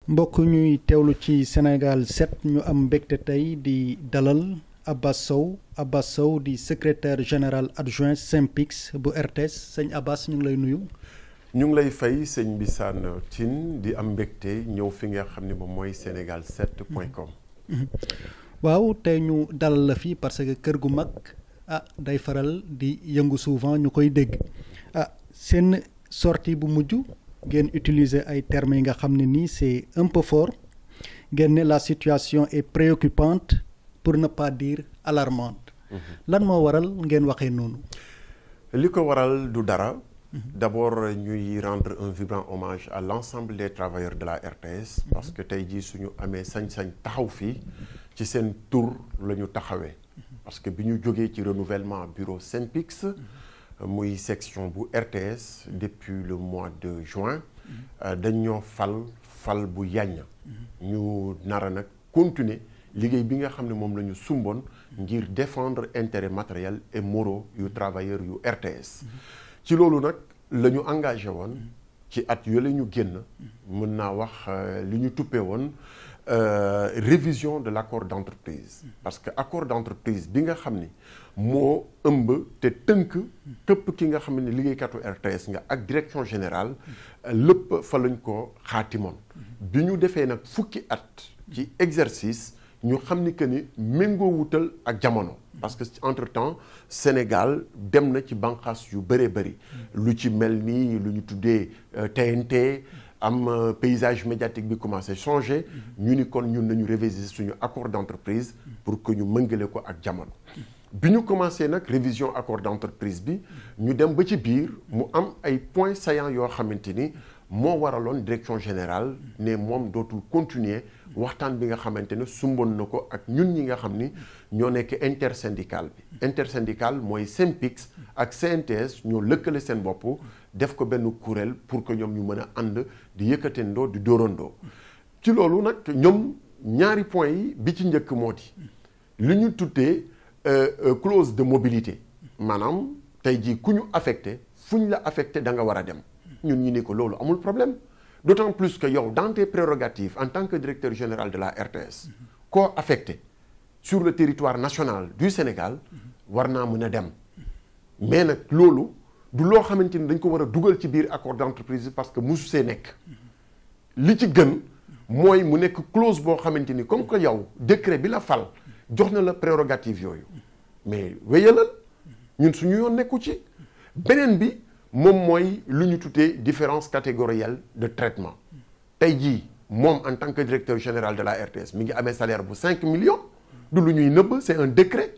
mbokk ñuy teewlu ci Sénégal 7 ñu am mbégte tey di dalal Abass Sow di secrétaire général adjoint SYNPICS bu RTS sëñ Abass ñu ngi lay nuyu. ñu ngi lay fay sëñ Bissane Tine di am mbégte ñëw fi nga xam ne moom mooy Sénégal7.com. waaw tey ñu dalal la fi parce que kër gu mag day faral di yëngu souvent ñu koy dégg seen sortie bu mujj. ngeen utiliser ay termes yi nga xam ne nii c'est un peu fort ngeen ne la situation est préoccupante pour ne pas dire alarmante. lan moo waral ngeen waxee noonu. li ko waral du dara. d'abord ñuy rendre un vibrant hommage à l'ensemble des travailleurs de la RTS. parce que tey jii suñu amee sañ-sañ taxaw fii ci seen tur la ñu taxawee. parce que bi ñu jógee ci renouvellement bureau SYNPICS. muy section bu RTS depuis le mois de juin dañoo fal bu yàññ ñu nara nag continuer liggéey bi nga xam ne moom la ñu sumboon ngir défendre intérêts matériels et moraux yu travailleurs yu RTS ci loolu nag la ñu engagé woon ci at yooyu ñu génn mën naa wax li ñu tuppee woon révision de l'accord d'entreprise parce que accord d'entreprise bi nga xam ni moo ëmb te tënk képp ki nga xam ne liggéeykatu RTS nga ak direction générale lépp fa lañ ko xaatimoon bi ñu defee nag fukki at ci exercice ñu xam ni que ni méngoo wutal ak jamono parce que entre-temps Sénégal dem na ci banqaas yu bëree bëri lu ci mel ni lu ñu tuddee TNT am paysage médiatique bi commencé changer ñu ni kon ñun nañu réviser suñu accord d'entreprise pour que ñu mëngale ko ak jamono bi ñu commencé nag révision accord d'entreprise bi ñu dem ba ci biir mu am ay points saillants yoo xamante ni moo waraloon direction générale ne moom dootul continuer waxtaan bi nga xamante ne sumboon na ko ak ñun ñi nga xam ni ñoo nekk intersyndical bi intersyndical mooy SYNPICS ak CNTS ñoo lëkkale seen bopp def ko benn kuréel pour que ñoom ñu mën a ànd di yëkkatendoo di dóorandoo ci loolu nag ñoom ñaari points yi bi ci njëkk moo di li ñu tuddee clause de mobilité maanaam tey jii ku ñu affecté fu ñu la affecté da nga war a dem ñun ñu ni ko loolu amul problème d'autant plus que yow dans tes prérogatives en tant que directeur général de la RTS koo affecté sur le territoire national du Sénégal war naa mën a dem mais nag loolu du loo xamante ni dañ ko war a dugal ci biir accord d'entreprise parce que musu see nekk li ci gën mooy mu nekk clause boo xamante ni comme que yow décret bi la fal jox na la prérogative yooyu mais wéyalal ñun suñu yoon nekku ci beneen bi moom mooy lu ñu tuddee différence catégorielle de traitement tey jii moom en tant que directeur général de la RTS mi ngi amee salaire bu 5 millions du lu ñuy nëbb c'est un décret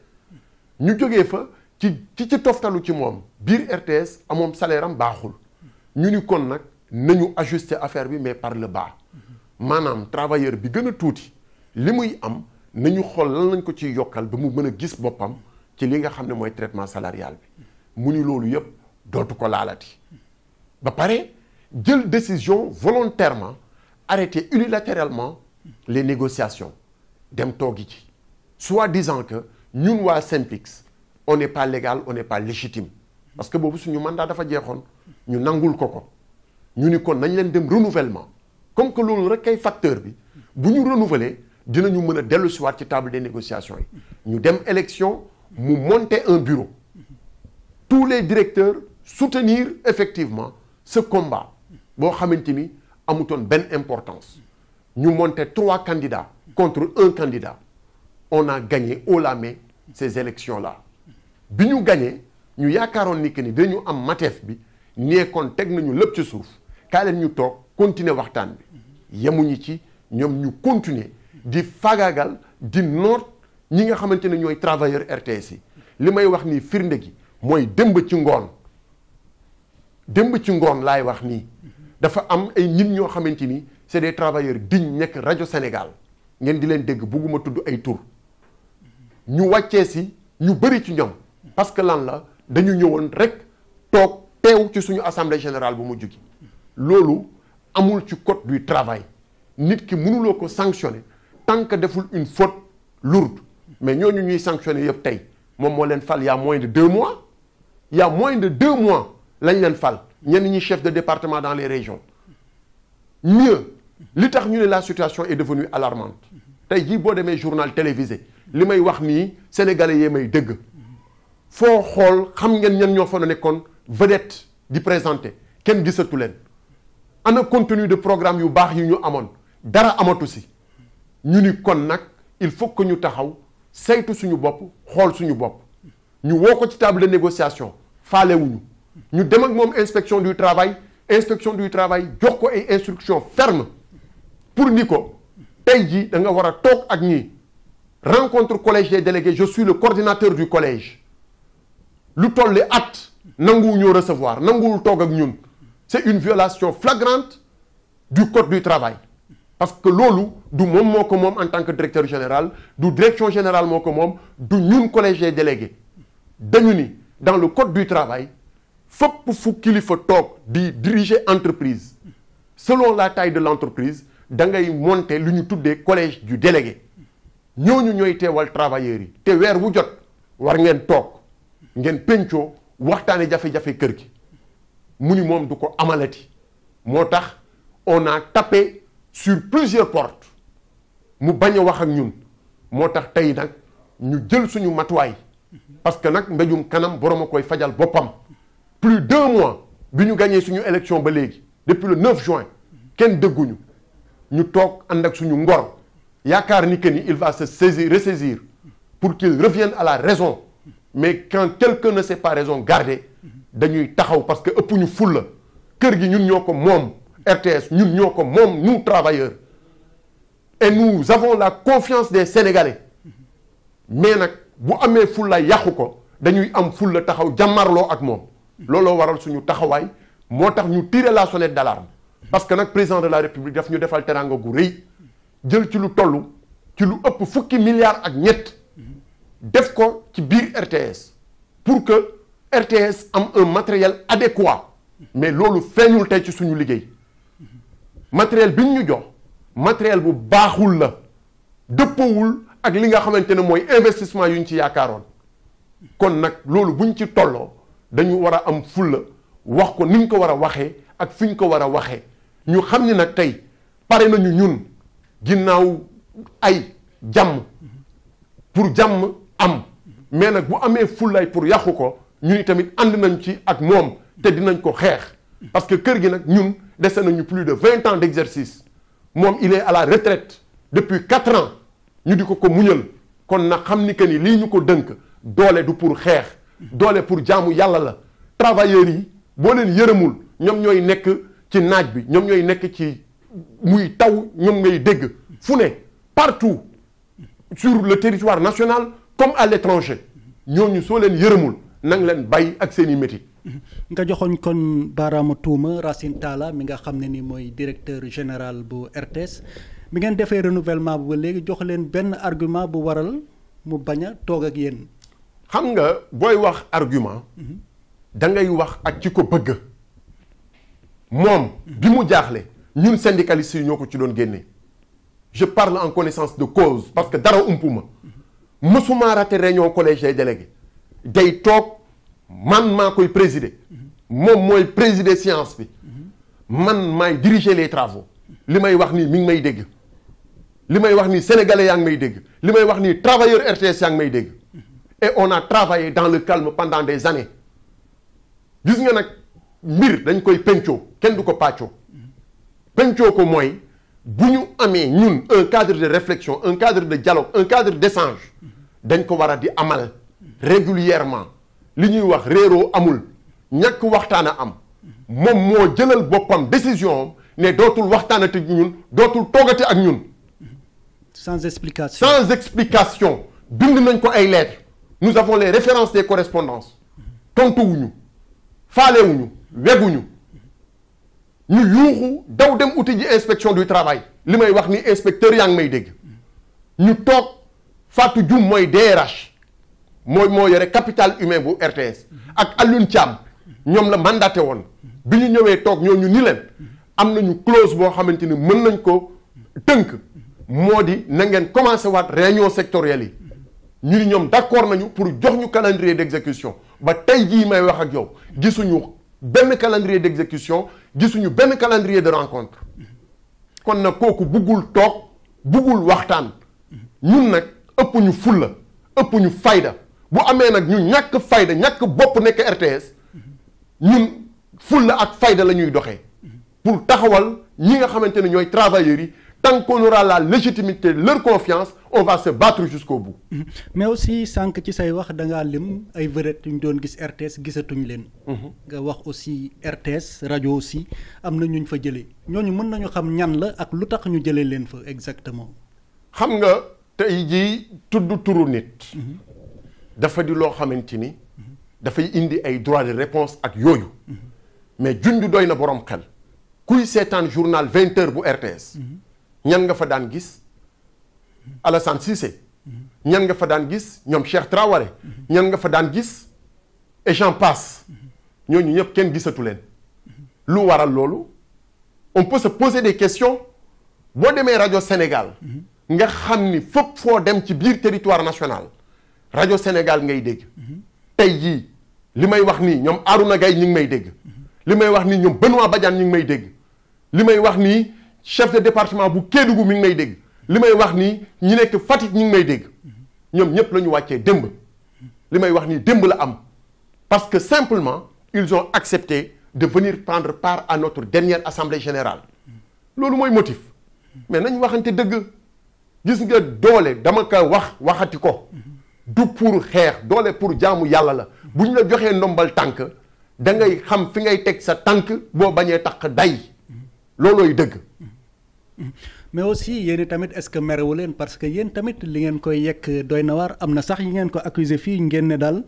ñu jógee fa ci toftalu ci moom biir RTS amoon salaire am baaxul ñu ni kon nag nañu ajuster affaire bi mais par le bas maanaam travailleur bi gën a tuuti li muy am nañu xool lan lañ ko ciy yokkal ba mu mën a gis boppam ci li nga xam ne mooy traitement salarial bi mu ni loolu yëpp dootu ko laalati ba pare jël décision volontairement arrêter unilatéralement les négociations dem toogi ci soi-disant que ñun waa SYNPICS on n'est pas légal on n'est pas légitime parce que boobu suñu mandat dafa jeexoon ñu nangul ko ñu ni kon nañ leen dem renouvellement comme que loolu rek kay facteur bi bu ñu renouveler dinañu mën a dellu siwaat ci table des négociations yi ñu dem élection mu monter un bureau tous les directeurs soutenir effectivement ce combat boo xamante ni amutoon benn importance ñu monter 3 candidats contre 1 candidat on a gagné haut la main ces élections-là bi ñu gagné ñu yaakaaroon ni que ni dañu am mateef bi nee kon teg nañu lépp ci suuf kaa leen ñu toog continuer waxtaan bi yemuñu ci ñoom ñu continuer di fagaagal di noot ñi nga xamante ne ñooy travailleurs RTS yi li may wax nii firnde gi mooy démb ci ngoon laay wax nii dafa am ay nit ñoo xamante ni c'est des travailleurs dignes nekk rajo Sénégal ngeen di leen dégg bugguma tudd ay tur ñu wàccee si ñu bëri ci ñoom parce que lan la dañu ñëwoon rek toog teew ci suñu assemblée générale bu mujj gi loolu amul ci code du travail nit ki mënuloo ko sanctionner tant que deful une faute lourde mais ñooñu ñuy sanctionner yëpp tey moom moo leen fal il y a moins de 2 mois il y a moins de 2 mois lañ leen fal ñenn ñi chef de département dans les régions mieux li tax ñu ne la situation est devenue alarmante tey jii boo demee journal télévisé li may wax nii sénégalais yee may dëgg foo xool xam ngeen ñan ñoo fa nekkoon vedette di présenté kenn gisatu leen ana contenu de programme yu baax yi ñu amoon dara amatu si ñu ni kon nag il faut que ñu taxaw saytu suñu bopp xool suñu bopp ñu woo ko ci table de négociation faalewuñu ñu dem ak moom inspection du travail jox ko ay instructions fermes pour ni ko tey jii da nga war a toog ak ñi rencontre collège des délégués je suis le coordinateur du collège lu tolli at nanguwu ñoo recevoir nanguwul toog ak ñun c'est une violation flagrante du code du travail parce que loolu du moom moo ko moom en tant que directeur général du direction générale moo ko moom du ñun collège des délégués dañu ni dans le code du travail fépp fu kilifa toog di diriger entreprise selon la taille de l'entreprise da ngay monter lu ñu tuddee collège du délégué ñooñu ñooy teewal travailleurs yi te weer wu jot war ngeen toog ngeen pencoo waxtaane jafe-jafe kër gi mu ni moom du ko amalati moo tax on a tapé sur plusieurs portes mu bañ a wax ak ñun moo tax tey nag ñu jël suñu matuwaay parce que nag mbéjum kanam borom a koy fajal boppam plus d'1 mois bi ñu gagné suñu élection ba léegi depuis le 9 juin kenn dëgguñu ñu toog ànd ak suñu ngor yaakaar ni que ni il va se ressaisir pour qu'il revienne à la raison mais quand quelqu'un ne sait pas raison garder dañuy taxaw parce que ëpp ñu fulla kër gi ñun ñoo ko moom RTS ñun ñoo ko moom nous travailleurs et nous avons la confiance des Sénégalais mais nag bu amee fulla yàqu ko dañuy am fulla taxaw jàmmarloo ak moom looloo waral suñu taxawaay moo tax ñu tirer la sonnette d'alarme parce que nag président de la République daf ñu defal teranga gu rëy jël ci lu toll ci lu ëpp fukki milliards ak ñett def ko ci biir RTS pour que RTS am un matériel adéquat mais loolu feeñul tey ci suñu liggéey matériel bi ñu jox matériel bu baaxul la dëppawul ak li nga xamante ne mooy investissement yu ñu ci yaakaaroon kon nag loolu buñ ci tolloo dañu war a am fulla wax ko ni ñu ko war a waxee ak fi ñu ko war a waxee ñu xam ni nag tey pare nañu ñun ginnaaw ay jàmm pour jàmm am mais nag bu amee fullaay pour yàqu ko ñu ni tamit ànd nañ ci ak moom te dinañ ko xeex parce que kër gi nag ñun dese nañu plus de 20 ans d'exercice moom il est à la retraite depuis 4 ans ñu di ko muñal kon nag xam ni que ni lii ñu ko dënk doole du pour xeex doole pour jaamu yàlla la travailleurs yi boo leen yërëmul ñoom ñooy nekk ci naaj bi ñoom ñooy nekk ci muy taw ñoom ngay dégg fu ne partout sur le territoire national comme à l'étranger ñooñu soo leen yërëmul nang leen bàyyi ak seen i métier. nga joxoñ kon baaraamu tuuma Racine Talla mi nga xam ne ni mooy directeur général bu RTS mi ngeen defee renouvellement bu ba léegi jox leen benn argument bu waral mu bañ a toog ak yéen. xam nga booy wax argument da ngay wax ak ci ko bëgg moom bi mu jaaxle ñun syndicalistes yi ñoo ko ci doon génne je parle en connaissance de cause parce que dara umpuma mësuma raté réunion collège des délégués day toog man maa koy présider moom mooy présider séance bi man maay diriger les travaux li may wax nii mi ngi may dégg li may wax nii sénégalais yaa ngi may dégg li may wax nii travailleur RTS yaa ngi may dégg et on a travaillé dans le calme pendant des années gis nga nag mbir dañ koy pencoo kenn du ko pàccoo pencoo ko mooy bu ñu amee ñun un cadre de réflexion un cadre de dialogue un cadre d'échange dañ ko war a di amal régulièrement li ñuy wax réeroo amul ñàkk waxtaan a am moom moo jëlal boppam décision am ne dootul waxtaanati ak ñun dootul toogati ak ñun. sans explication sans explication bind nañ ko ay lettres nous avons les références des correspondances tontuwuñu faalewuñu weguñu ñu yuuxu daw dem uti ji inspection du travail li may wax ni inspecteur yaa ngi may dégg ñu toog Fatou Dioum mooy DRH moo yore capital humain bu RTS ak Alioune Thiam ñoom la mandaté woon bi ñu ñëwee toog ñooñu ni leen am nañu clause boo xamante ni mën nañ ko tënk moo di na ngeen commencé waat réunion sectorielle yi ñu ni ñoom d'accord nañu pour jox ñu calendrier d'exécution ba tey jii may wax ak yow gisuñu benn calendrier d'exécution gisuñu benn calendrier de rencontre kon nag kooku buggul toog buggul waxtaan ñun nag ëpp ñu fulla ëpp ñu fayda bu amee nag ñu ñàkk fayda ñàkk bopp nekk RTS ñun fulla ak fayda la ñuy doxee pour taxawal ñi nga xamante ne ñooy travailleurs yi tant qu'on aura la légitimité leur confiance on va se battre jusqu'au bout. mais aussi sànq ci say wax da ngaa lim ay vedettes yu ñu doon gis RTS gisatuñ leen. nga wax aussi RTS rajo aussi am na ñu fa jëlee ñooñu mën nañu xam ñan la ak lu tax ñu jëlee leen fa exactement. xam nga tey jii tudd turu nit. dafa di loo xamante ni. dafay indi ay droits de réponse ak yooyu. mais junj doy na borom xel. kuy seetaan journal 20h bu RTS. ñan nga fa daan gis Alassane Cissé. ñan nga fa daan gis ñoom Cheikh Traoré. ñan nga fa daan gis et j'en passe. ñooñu ñëpp kenn gisatu leen. lu waral loolu on peut se poser des questions boo demee rajo Sénégal. nga xam ni fépp foo dem ci biir territoire national rajo Sénégal ngay dégg. tey jii li may wax nii ñoom Arouna Gaye ñu ngi may dégg. li may wax nii ñoom Benoît Badiane ñu ngi may dégg. li may wax nii chef de département bu Kédougou mi ngi may dégg. li may wax nii ñi nekk Fatick ñu ngi may dégg. ñoom ñëpp la ñu wàccee démb. li may wax nii démb la am. parce que simplement ils ont accepté de venir prendre part à notre dernière assemblée générale. loolu mooy motif. mais nañ waxante dëgg. gis nga doole dama ko waxati ko. du pour xeex doole pour jaamu yàlla la. bu ñu la joxee ndombal tànk da ngay xam fi ngay teg sa tànk boo bañee takk day. loolooy dëgg. mais aussi yéen tamit est-ce que merewu leen parce que yéen tamit li ngeen koy yekk doy na waar am na sax yi ngeen ko accusé fii ngeen ne daal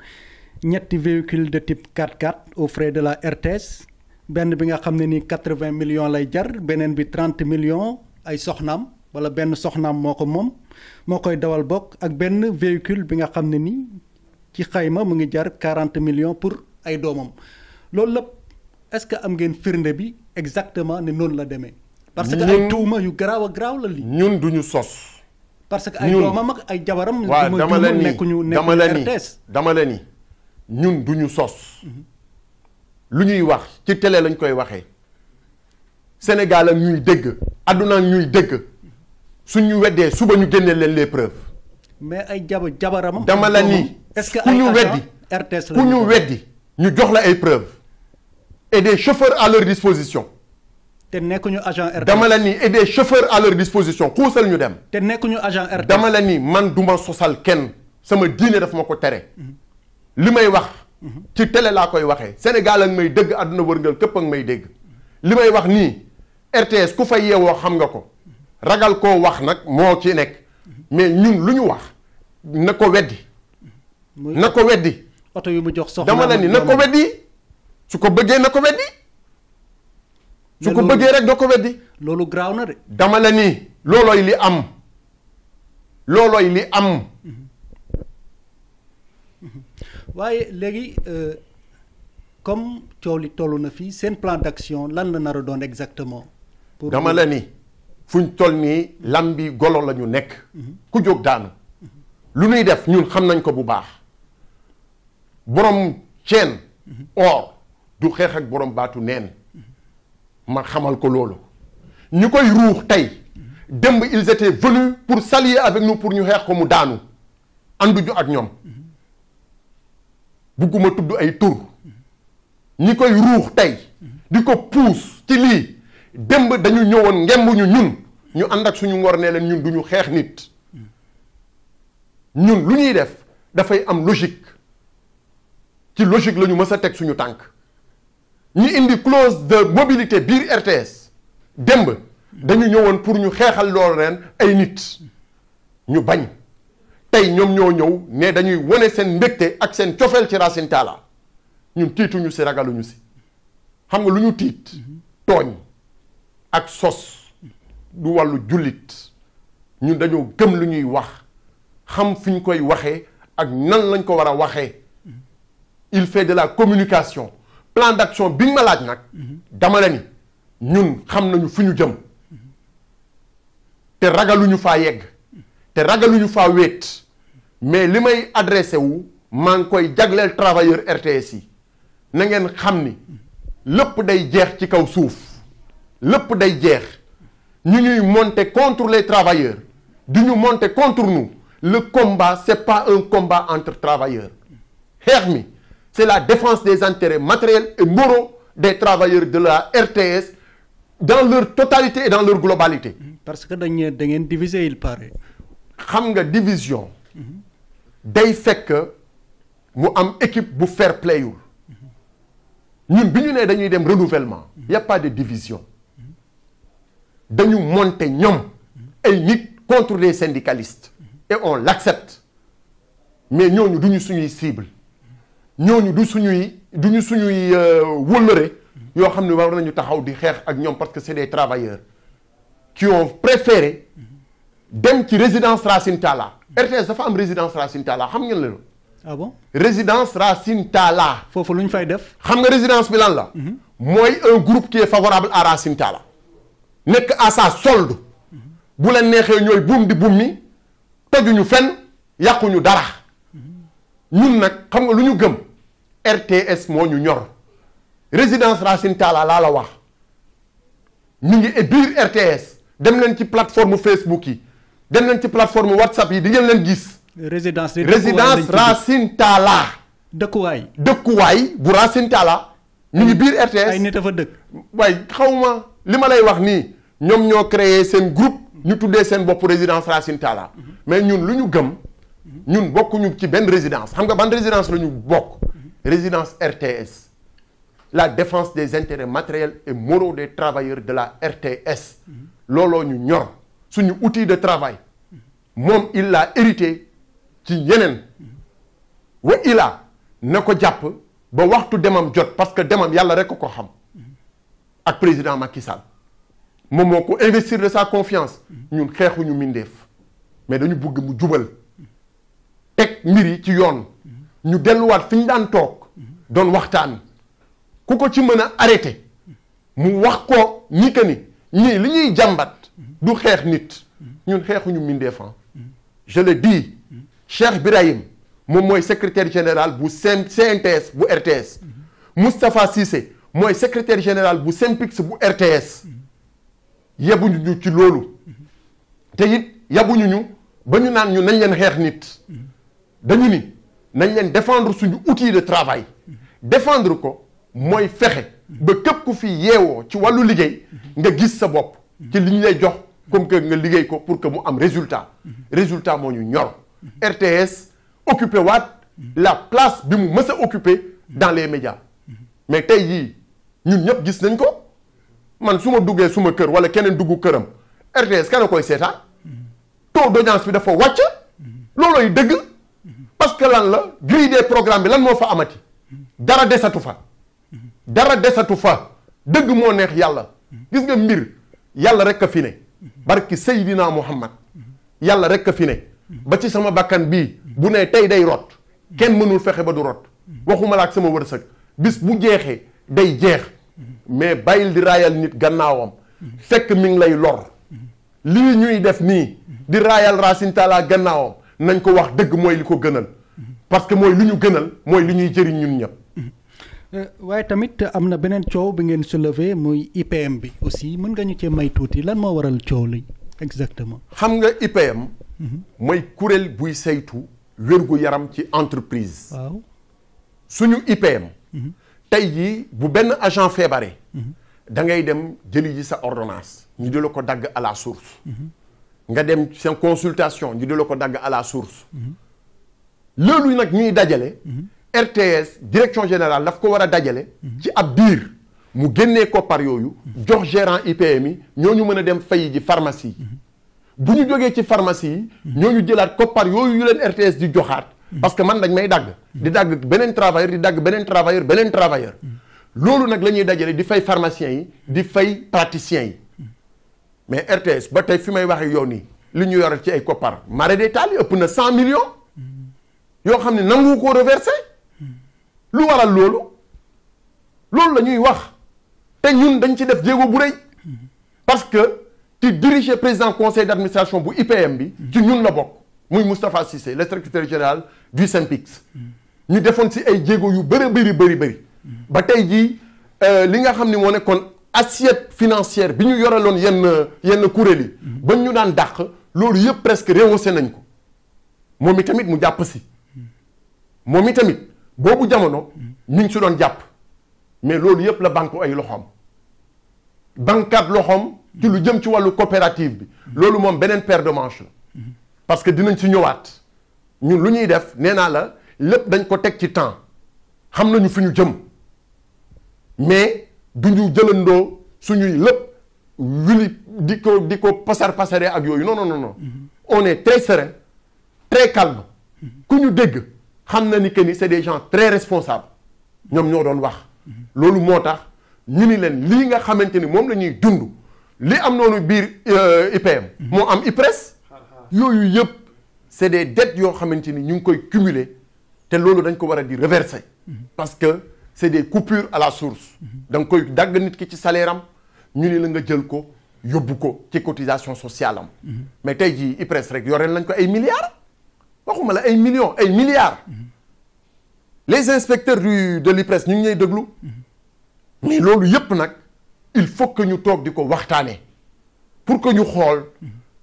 ñetti véhicule de type 4x4 aux frais de la RTS benn bi nga xam ne ni 80 millions lay jar beneen bi 30 millions ay soxnaam wala benn soxnaam moo ko moom moo koy dawal bokk ak benn véhicule bi nga xam ne ni ci xayma mu ngi jar 40 millions pour ay doomam loolu lépp est-ce que am ngeen firnde bi exactement ne noonu la demee. parce que ay tuuma yu garaaw a garaaw la lii. ñun duñu sos. parce que ay doomam ak ay jabaram. waaw dama la ni nekkuñu RTS. dama la ni ñun duñu sos. lu ñuy wax ci télé lañ koy waxee. Sénégal ak ñuy dégg. àdduna ak ñuy dégg. suñu weddee suba ñu génnee leen les preuves. mais ay jabaramam. dama la ni est-ce que ku ñu weddi RTS la ku ñu weddi ñu jox la ay preuves. et des chauffeurs à leur disposition. te nekkuñu agent RTS. dama la ni et des chauffeurs à leur disposition xuusal ñu dem. te nekkuñu agent RTS. dama la ni man duma sosal kenn sama diine daf ma ko tere. li may wax. ci télé laa koy waxee. Sénégal ak may dégg àdduna wërngal képp ak may dégg. li may wax nii RTS ku fa yeewoo xam nga ko. ragal koo wax nag moo ci nekk. mais ñun lu ñu wax na ko weddi. na ko weddi. oto yu mu jox soxna dama la ni na ko weddi. su ko bëggee na ko weddi. su ko bëggee rek doo ko weddi. loolu graaw na de. dama la ni loolooy li am. loolooy li am. waaye léegi comme coow li toll na fii seen plan d'action lan la nar a doon exactement. pour dama la ni fuñ toll nii lambi golo la ñu nekk. ku jóg daanu. lu ñuy def ñun xam nañ ko bu baax. borom ceen. or du xeex ak borom baatu neen. ma xamal ko loolu. ñu koy ruux tey. démb ils étaient venus pour s'allier avec nous pour ñu xeex ko mu daanu. ànduñu ak ñoom. bugguma tudd ay tur. ñi koy ruux tey. di ko puus ci lii. démb dañu ñëwoon ngembuñu ñun. ñu ànd ak suñu ngor nee leen ñun duñu xeex nit. ñun lu ñuy def dafay am logique. ci logique la ñu mës a teg suñu tànk. ñi indi clause de mobilité biir RTS. démb dañu ñëwoon pour ñu xeexal loolu ren ay nit. ñu bañ. tey ñoom ñoo ñëw ne dañuy wane seen mbégte ak seen cofeel ci Racine Talla. ñun tiituñu si ragaluñu si. xam nga lu ñu tiit. tooñ ak sos. du wàllu jullit. ñun dañoo gëm lu ñuy wax. xam fi ñu koy waxee ak nan lañ ko war a waxee. il fait de la communication. plan d'action bi nga ma laaj nag. dama la ni ñun xam nañu fu ñu jëm. te ragaluñu faa yegg. te ragaluñu faa wéet. mais li may adressé wu maa ngi koy jagleel travailleur RTS yi. na ngeen xam ni lépp day jeex ci kaw suuf. lépp day jeex. ñu ñuy monter contre les travailleurs du ñu monter contre nous le combat c'est pas un combat entre travailleurs xeex mi c'est la défense des intérêts matériels et moraux des travailleurs de la RTS dans leur totalité et dans leur globalité. parce que da ngeen diviser il paraît. xam nga division day fekk mu am équipe bu fair playul ñun bi ñu nee dañuy dem renouvellement y a pas de division dañu monter ñoom ay nit contre les syndicalistes et on l'accepte mais ñooñu duñu suñuy cible ñooñu du suñuy wëllëre yoo xam ne war nañu taxaw di xeex ak ñoom parce que c'est des travailleurs qui ont préféré dem ci résidence Racine Talla RTS dafa am résidence Racine Talla xam ngeen la ah bon résidence Racine Talla foofu lu ñu fay def. xam nga résidence bi lan la mooy un groupe qui est favorable à Racine Talla nekk à sa solde bu leen neexee ñooy buum di buum mi tojuñu fenn yàquñu dara ñun nag xam nga lu ñu gëm RTS moo ñu ñor résidence Racine Talla laa la wax mi ngi biir RTS dem leen ci plateforme Facebook yi dem leen ci plateforme WhatsApp yi di ngeen leen gis. résidence Racine Talla. dëkkuwaay bu Racine Talla. ñu ngi biir RTS ay nit a fa dëkk. waaye xawma li ma lay wax nii ñoom ñoo créé seen groupe ñu tuddee seen bopp résidence Racine Talla mais ñun lu ñu gëm ñun bokkuñu ci benn résidence xam nga ban résidence la ñu bokk. résidence RTS la défense des intérêts matériels et moraux des travailleurs de la RTS looloo ñu ñor suñu outil de travail moom il l'a hérité ci yeneen wa ila na ko jàpp ba waxtu demam jot parce que demam yàlla rek ko xam ak président Macky Sall moom moo ko investir de sa confiance ñun xeexuñu mindeef mais dañu bëgg mu jubal teg mbir yi ci yoon ñu delluwaat fi ñu daan toog doon waxtaan ku ko ci mën a arrêté mu wax ko ni que ni ñii li ñuy jàmbat du xeex nit ñun xeexuñu mindeefan je le dis Cheikh Birahim moom mooy secrétaire général bu CNTS bu RTS Moustapha Cissé mooy secrétaire général bu SYNPICS bu RTS yabuñu ñu ci loolu te it yabuñu ñu ba ñu naan ñu nañ leen xeex nit dañu ni nañ leen défendre suñu outil de travail défendre ko mooy fexe ba képp ku fi yeewoo ci wàllu liggéey nga gis sa bopp ci li ñu lay jox comme que nga liggéey ko pour que mu am résultat moo ñu ñor RTS occupé waat la place bi mu mës a occupé dans les médias mais tey jii ñun ñëpp gis nañ ko man su ma duggee suma kër wala keneen duggu këram RTS kan a koy seetaan taux d'audience bi dafa wàcc loolooy dëgg parce que lan la grille des programmes bi lan moo fa amati dara desatu fa dëgg moo neex yàlla gis nga mbir yàlla rek a fi ne barki Seydina Muhammad yàlla rek a fi ne ba ci sama bakkan bii bu ne tey day rot kenn mënul fexe ba du rot waxuma la ak sama wërsëg bis bu jeexee day jeex mais bàyyil di raayal nit gannaawam fekk mi ngi lay lor lii ñuy def nii di raayal Racine Talla gannaawam nañ ko wax dëgg mooy li ko gënal parce que mooy li ñu gënal mooy li ñuy jëriñ ñun ñëpp. waaye tamit am na beneen coow bi ngeen soulever muy IPM bi aussi mën nga ñu cee may tuuti lan moo waral coow li exactement. xam nga IPM. mooy kuréel buy saytu wérgu yaram ci entreprise. waaw suñu IPM. tey jii bu benn agent feebaree. da ngay dem jëli ji sa ordonnance ñu di la ko dagg à la source. nga dem seen consultation ñu di la ko dagg à la source. loolu nag ñuy dajale. RTS direction générale daf ko war a dajale. ci ab biir mu génnee koppar yooyu. jox gérant IPM yi ñooñu mën a dem fay ji pharmacie yi. bu ñu jógee ci pharmacie yi. ñooñu jëlaat koppar yooyu yu leen RTS di joxaat. parce que man dañ may dagg. di dagg beneen travailleur di dagg beneen travailleur. loolu nag la ñuy dajale di fay pharmaciens yi di fay praticiens yi mais RTS ba tey fi may waxee yow nii li ñu yore ci ay koppar mare des taal yi ëpp na 100 millions yoo xam ne nangu ko reversé lu waral loolu la ñuy wax te ñun dañ ci def jéego bu rëy parce que ci diriger président conseil d'administration bu IPM bi ci ñun la bokk muy Moustapha Cissé le secrétaire général du SYNPICS ñu defoon si ay jéego yu bëri ba tey jii li nga xam ni moo nekkoon assiette financière bi ñu yoreloon yenn kuréel yi ba ñu daan dàq loolu yëpp presque rehaussé nañ ko moom i tamit mu jàpp si moom i tamit boobu jamono ñu ngi si doon jàpp mais loolu yëpp la banque ay loxoom bankaat loxoom ci lu jëm ci wàllu coopérative bi loolu moom beneen paire de manche la parce que dinañ si ñëwaat ñun lu ñuy def nee naa la lépp dañ ko teg ci temps xam nañu fi ñu jëm mais du ñu jëlandoo suñuy lépp wili di ko pasare ak yooyu non on est très serein très calme ku ñu dégg xam na ni que ni c'est des gens très responsables ñoom ñoo doon wax loolu moo tax ñu ni leen lii nga xamante ni moom la ñuy dund li am noonu biir IPM moo am IPRES yooyu yëpp c'est des dettes yoo xamante ni ñu ngi koy cumuler te loolu dañ ko war a di reverser parce que c'est des coupures à la source da nga koy dagg nit ki ci salaire am ñu ni la nga jël ko yóbbu ko ci cotisation sociale am mais tey jii IPRES rek yoreel nañ ko ay milliards waxuma la ay millions ay milliards les inspecteurs de l'IPRES ñu ngi ñuy déglu mais loolu yëpp nag il faut que ñu toog di ko waxtaanee pour que ñu xool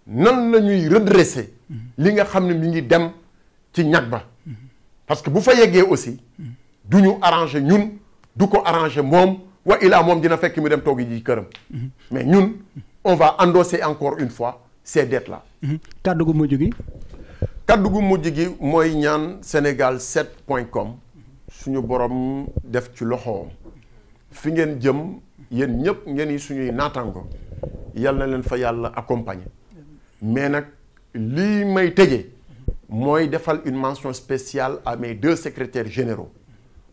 nan la ñuy redresser li nga xam ne mi ngi dem ci ñag ba parce que bu fa yeggee aussi du ñu arranger ñun du ko arranger moom wa ilaa moom dina fekk mu dem toog ji këram mais ñun on va endosser encore une fois ces dettes là. kàddu gu mujj gi. kàddu gu mujj gi mooy ñaan Sénégal7.com suñu borom def ci loxoom fi ngeen jëm yéen ñëpp ngeen yi suñuy naataango yal na leen fa yàlla accompagner mais nag lii may tëjee mooy defal une mention spéciale à mes 2 secrétaires généraux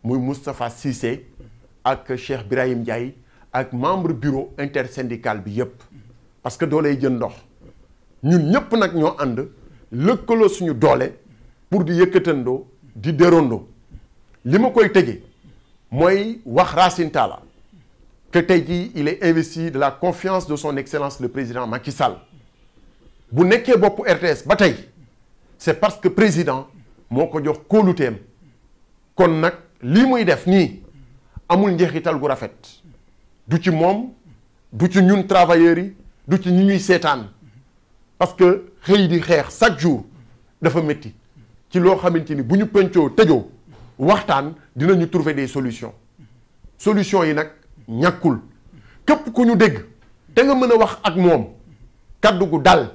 muy Moustapha Cissé ak Cheikh Birahim Ndiaye ak membre bureau intersyndical bi yëpp parce que dooley jën ndox ñun ñëpp nag ñoo ànd lëkkaloo suñu doole pour di yëkkatandoo di dérondoo li ma koy tëjee mooy wax Racine Talla que tey jii il est investi de la confiance de son excellence le président Macky Sall bu nekkee boppu RTS ba tey c'est parce que président moo ko jox kóoluteem kon nag lii muy def nii amul njeexital gu rafet du ci moom du ci ñun travailleurs yi du ci ñi ñuy seetaan parce que xëy di xeex chaque jour dafa métti ci loo xamante ni bu ñu pencoo tëjoo waxtaan dinañu trouver des solutions yi nag ñàkkul képp ku ñu dégg te nga mën a wax ak moom kaddu gu dal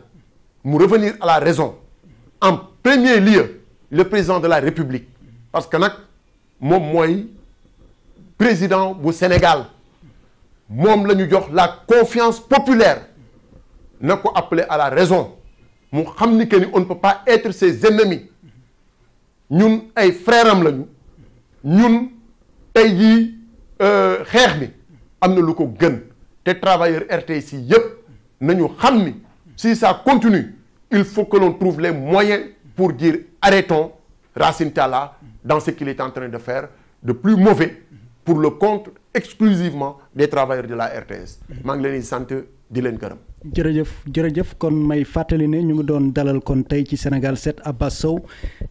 mu revenir à la raison en premier lieu le président de la République parce que nag moom mooy président bu Sénégal moom la ñu jox la confiance populaire na ko appeler à la raison mu xam ni que ni on ne peut pas être ses ennemis ñun ay frères am lañu ñun tey jii xeex bi am na lu ko gën te travailleurs RTS yi yëpp nañu xam ni si ça continue il faut que l'on trouve les moyens pour dire arrêtons Racine Talla dans ce qu'il est en train de faire de plus mauvais pour le compte exclusivement des travailleurs de la RTS maa ngi leen di sant di leen gërëm. jërëjëf kon may fàttali ne ñu ngi doon dalal kon tey ci Sénégal 7 Abbas Sow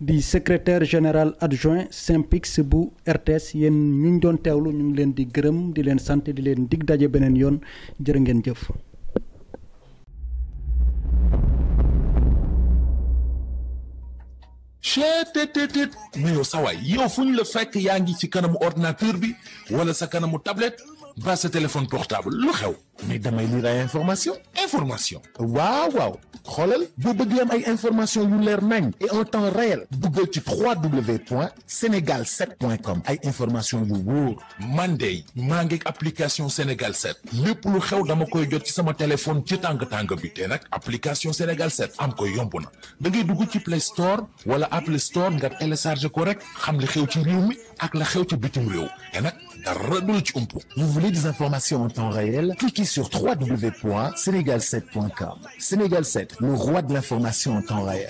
di secrétaire général adjoint SYNPICS bu RTS yéen ñu ngi doon teewlu ñu ngi leen di gërëm di leen sant di leen dig daje beneen yoon jërë ngeen jëf. cheetetetet mais yow sawaay yow fu ñu la fekk yaa ngi ci kanamu ordinateur bi wala sa kanamu tablette ba sa téléphone portable lu xew mais damay lire ay information waaw xoolal boo bëgg am ay information yu leer nañ et en temps réel duggal ci www.senegal7.com ay information yu wóor man de maa ngi application Sénégal 7 lépp lu xew dama koy jot ci sama téléphone ci tàng bi te nag application Sénégal 7 am ko yomb na da ngay dugg ci Play Store wala Apple Store nga télécharge ko rek xam li xew ci réew mi ak la xew ci bitim réew te nag dara du la ci umpu. Vous voulez des informations en temps réel? Cliquez sur www.senegal7.com. Sénégal 7, le roi de l'information en temps réel.